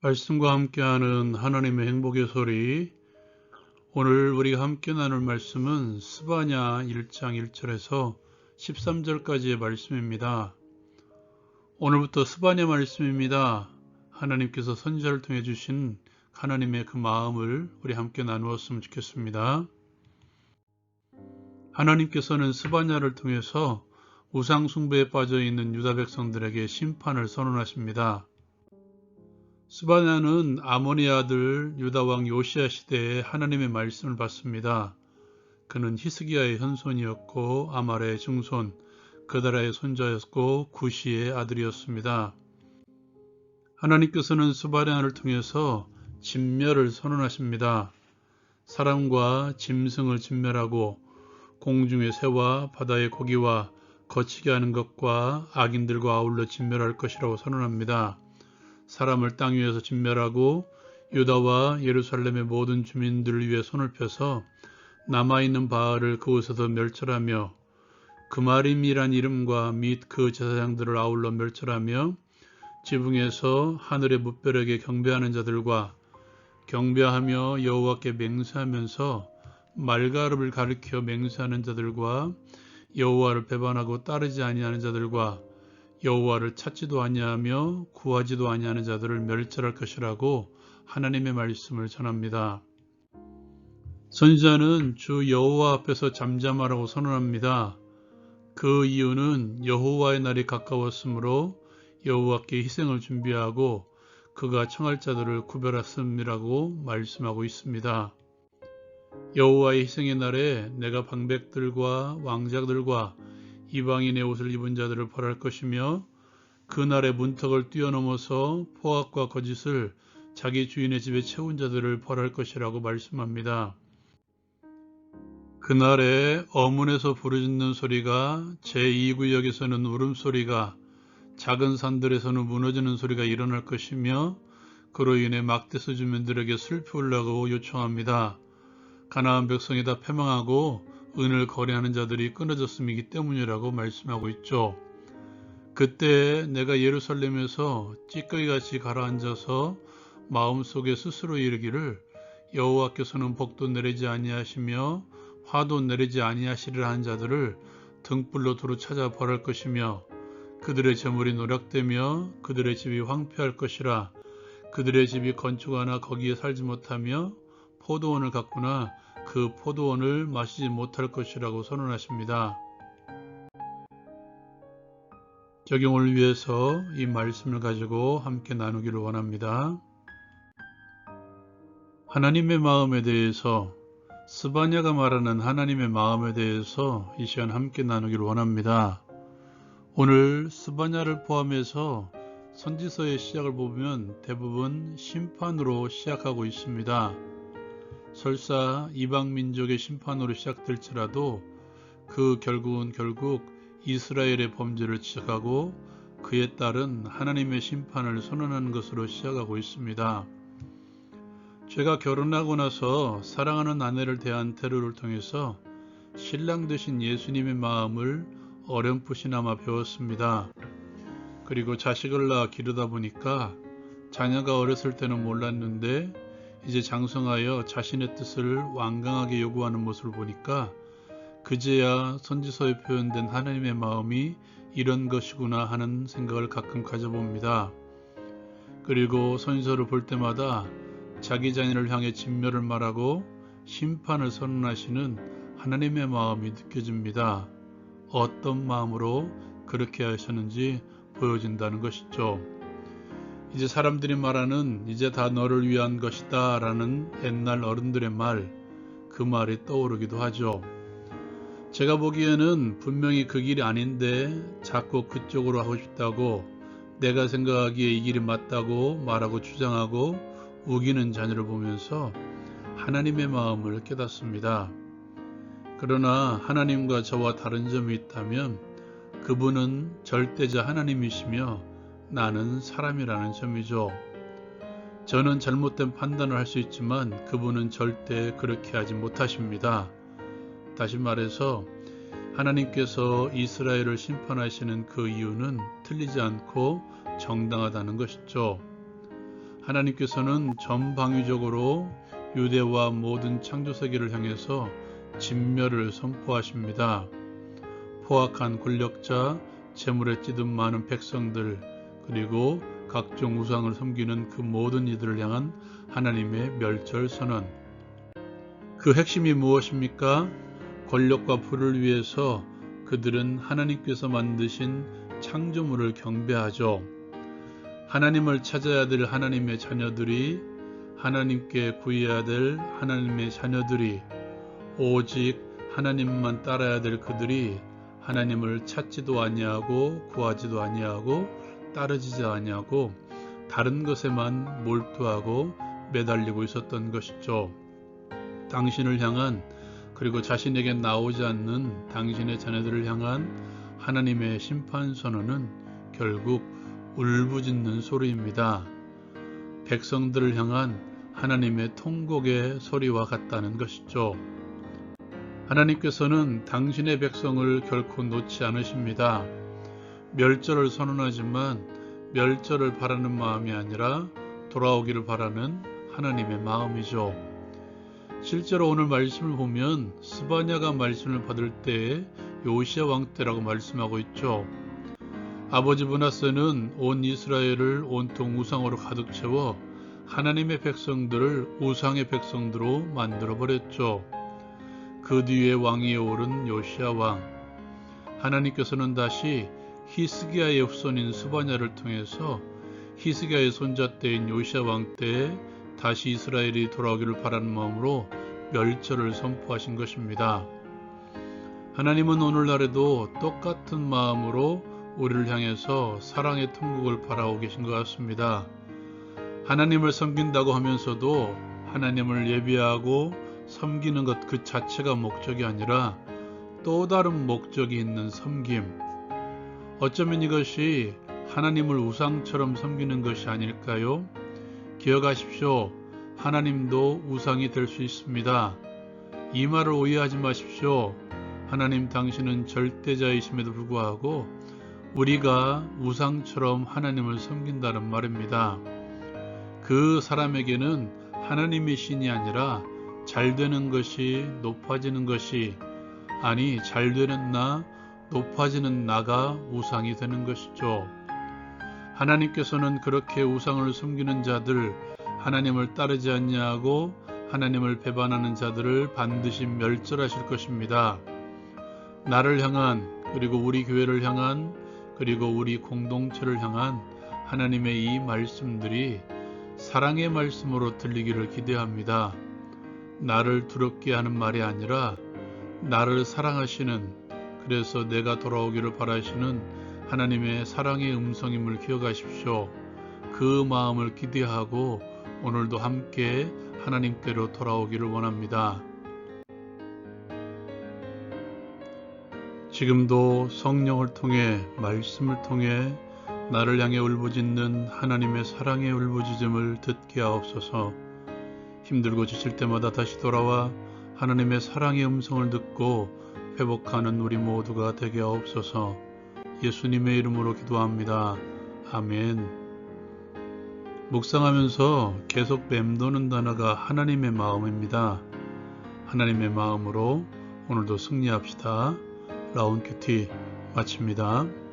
말씀과 함께하는 하나님의 행복의 소리. 오늘 우리가 함께 나눌 말씀은 스바냐 1장 1절에서 13절까지의 말씀입니다. 오늘부터 스바냐 말씀입니다. 하나님께서 선지자를 통해 주신 하나님의 그 마음을 우리 함께 나누었으면 좋겠습니다. 하나님께서는 스바냐를 통해서 우상 숭배에 빠져 있는 유다 백성들에게 심판을 선언하십니다. 스바냐는 아모니 아들 유다 왕 요시야 시대에 하나님의 말씀을 받습니다. 그는 히스기야의 현손이었고 아말의 증손, 그다라의 손자였고 구시의 아들이었습니다. 하나님께서는 스바냐를 통해서 진멸을 선언하십니다. 사람과 짐승을 진멸하고 공중의 새와 바다의 고기와 거치게 하는 것과 악인들과 아울러 진멸할 것이라고 선언합니다. 사람을 땅 위에서 진멸하고 유다와 예루살렘의 모든 주민들을 위해 손을 펴서 남아있는 바알을 그곳에서 멸절하며 그마림이란 이름과 및 그 제사장들을 아울러 멸절하며 지붕에서 하늘의 무뼈에게 경배하는 자들과 경배하며 여호와께 맹세하면서 말가름을 가리켜 맹세하는 자들과 여호와를 배반하고 따르지 아니하는 자들과 여호와를 찾지도 아니하며 구하지도 아니하는 자들을 멸절할 것이라고 하나님의 말씀을 전합니다. 선지자는 주 여호와 앞에서 잠잠하라고 선언합니다. 그 이유는 여호와의 날이 가까웠으므로 여호와께 희생을 준비하고 그가 청할 자들을 구별하심이라고 말씀하고 있습니다. 여호와의 희생의 날에 내가 방백들과 왕자들과 이방인의 옷을 입은 자들을 벌할 것이며 그날의 문턱을 뛰어넘어서 포악과 거짓을 자기 주인의 집에 채운 자들을 벌할 것이라고 말씀합니다. 그날에 어문에서 부르짖는 소리가 제2구역에서는 울음소리가 작은 산들에서는 무너지는 소리가 일어날 것이며 그로 인해 막대스 주민들에게 슬피 울라고 요청합니다. 가나안 백성이 다 패망하고 은을 거래하는 자들이 끊어졌음이기 때문이라고 말씀하고 있죠. 그때 내가 예루살렘에서 찌꺼기같이 가라앉아서 마음속에 스스로 이르기를 여호와께서는 복도 내리지 아니하시며 화도 내리지 아니하시리라 한 자들을 등불로 두루 찾아 벌할 것이며 그들의 재물이 노략되며 그들의 집이 황폐할 것이라. 그들의 집이 건축하나 거기에 살지 못하며 포도원을 갖거나 그 포도원을 마시지 못할 것이라고 선언하십니다. 적용을 위해서 이 말씀을 가지고 함께 나누기를 원합니다. 하나님의 마음에 대해서, 스바냐가 말하는 하나님의 마음에 대해서 이 시간 함께 나누기를 원합니다. 오늘 스바냐를 포함해서 선지서의 시작을 보면 대부분 심판으로 시작하고 있습니다. 설사 이방민족의 심판으로 시작될지라도 그 결국은 이스라엘의 범죄를 지적하고 그에 따른 하나님의 심판을 선언하는 것으로 시작하고 있습니다. 제가 결혼하고 나서 사랑하는 아내를 대한 태도를 통해서 신랑 되신 예수님의 마음을 어렴풋이나마 배웠습니다. 그리고 자식을 낳아 기르다 보니까 자녀가 어렸을 때는 몰랐는데 이제 장성하여 자신의 뜻을 완강하게 요구하는 모습을 보니까 그제야 선지서에 표현된 하나님의 마음이 이런 것이구나 하는 생각을 가끔 가져봅니다. 그리고 선지서를 볼 때마다 자기 자녀를 향해 진멸을 말하고 심판을 선언하시는 하나님의 마음이 느껴집니다. 어떤 마음으로 그렇게 하셨는지 보여진다는 것이죠. 이제 사람들이 말하는 이제 다 너를 위한 것이다 라는 옛날 어른들의 말, 그 말이 떠오르기도 하죠. 제가 보기에는 분명히 그 길이 아닌데 자꾸 그쪽으로 하고 싶다고, 내가 생각하기에 이 길이 맞다고 말하고 주장하고 우기는 자녀를 보면서 하나님의 마음을 깨닫습니다. 그러나 하나님과 저와 다른 점이 있다면 그분은 절대자 하나님이시며 나는 사람이라는 점이죠. 저는 잘못된 판단을 할 수 있지만 그분은 절대 그렇게 하지 못하십니다. 다시 말해서 하나님께서 이스라엘을 심판하시는 그 이유는 틀리지 않고 정당하다는 것이죠. 하나님께서는 전방위적으로 유대와 모든 창조세계를 향해서 진멸을 선포하십니다. 포악한 권력자, 재물에 찌든 많은 백성들, 그리고 각종 우상을 섬기는 그 모든 이들을 향한 하나님의 멸절선언. 그 핵심이 무엇입니까? 권력과 부를 위해서 그들은 하나님께서 만드신 창조물을 경배하죠. 하나님을 찾아야 될 하나님의 자녀들이, 하나님께 구해야 될 하나님의 자녀들이, 오직 하나님만 따라야 될 그들이 하나님을 찾지도 아니하고 구하지도 아니하고 따르지도 아니하고 다른 것에만 몰두하고 매달리고 있었던 것이죠. 당신을 향한, 그리고 자신에게 나오지 않는 당신의 자녀들을 향한 하나님의 심판 선언은 결국 울부짖는 소리입니다. 백성들을 향한 하나님의 통곡의 소리와 같다는 것이죠. 하나님께서는 당신의 백성을 결코 놓지 않으십니다. 멸절을 선언하지만 멸절을 바라는 마음이 아니라 돌아오기를 바라는 하나님의 마음이죠. 실제로 오늘 말씀을 보면 스바냐가 말씀을 받을 때에 요시야 왕 때라고 말씀하고 있죠. 아버지 므낫세는 온 이스라엘을 온통 우상으로 가득 채워 하나님의 백성들을 우상의 백성들로 만들어버렸죠. 그 뒤에 왕위에 오른 요시야 왕. 하나님께서는 다시 히스기야의 후손인 스바냐를 통해서 히스기야의 손자 때인 요시야 왕 때에 다시 이스라엘이 돌아오기를 바라는 마음으로 멸절을 선포하신 것입니다. 하나님은 오늘날에도 똑같은 마음으로 우리를 향해서 사랑의 통곡을 바라고 계신 것 같습니다. 하나님을 섬긴다고 하면서도 하나님을 예배하고 섬기는 것 그 자체가 목적이 아니라 또 다른 목적이 있는 섬김. 어쩌면 이것이 하나님을 우상처럼 섬기는 것이 아닐까요? 기억하십시오. 하나님도 우상이 될 수 있습니다. 이 말을 오해하지 마십시오. 하나님 당신은 절대자이심에도 불구하고 우리가 우상처럼 하나님을 섬긴다는 말입니다. 그 사람에게는 하나님의 신이 아니라 잘되는 것이, 높아지는 것이, 아니 잘되는 나, 높아지는 나가 우상이 되는 것이죠. 하나님께서는 그렇게 우상을 섬기는 자들, 하나님을 따르지 아니하고 하나님을 배반하는 자들을 반드시 멸절하실 것입니다. 나를 향한, 그리고 우리 교회를 향한, 그리고 우리 공동체를 향한 하나님의 이 말씀들이 사랑의 말씀으로 들리기를 기대합니다. 나를 두렵게 하는 말이 아니라 나를 사랑하시는, 그래서 내가 돌아오기를 바라시는 하나님의 사랑의 음성임을 기억하십시오. 그 마음을 기대하고 오늘도 함께 하나님께로 돌아오기를 원합니다. 지금도 성령을 통해, 말씀을 통해 나를 향해 울부짖는 하나님의 사랑의 울부짖음을 듣게 하옵소서. 힘들고 지칠 때마다 다시 돌아와 하나님의 사랑의 음성을 듣고 회복하는 우리 모두가 되게 하옵소서. 예수님의 이름으로 기도합니다. 아멘. 묵상하면서 계속 맴도는 단어가 하나님의 마음입니다. 하나님의 마음으로 오늘도 승리합시다. 라운큐티 마칩니다.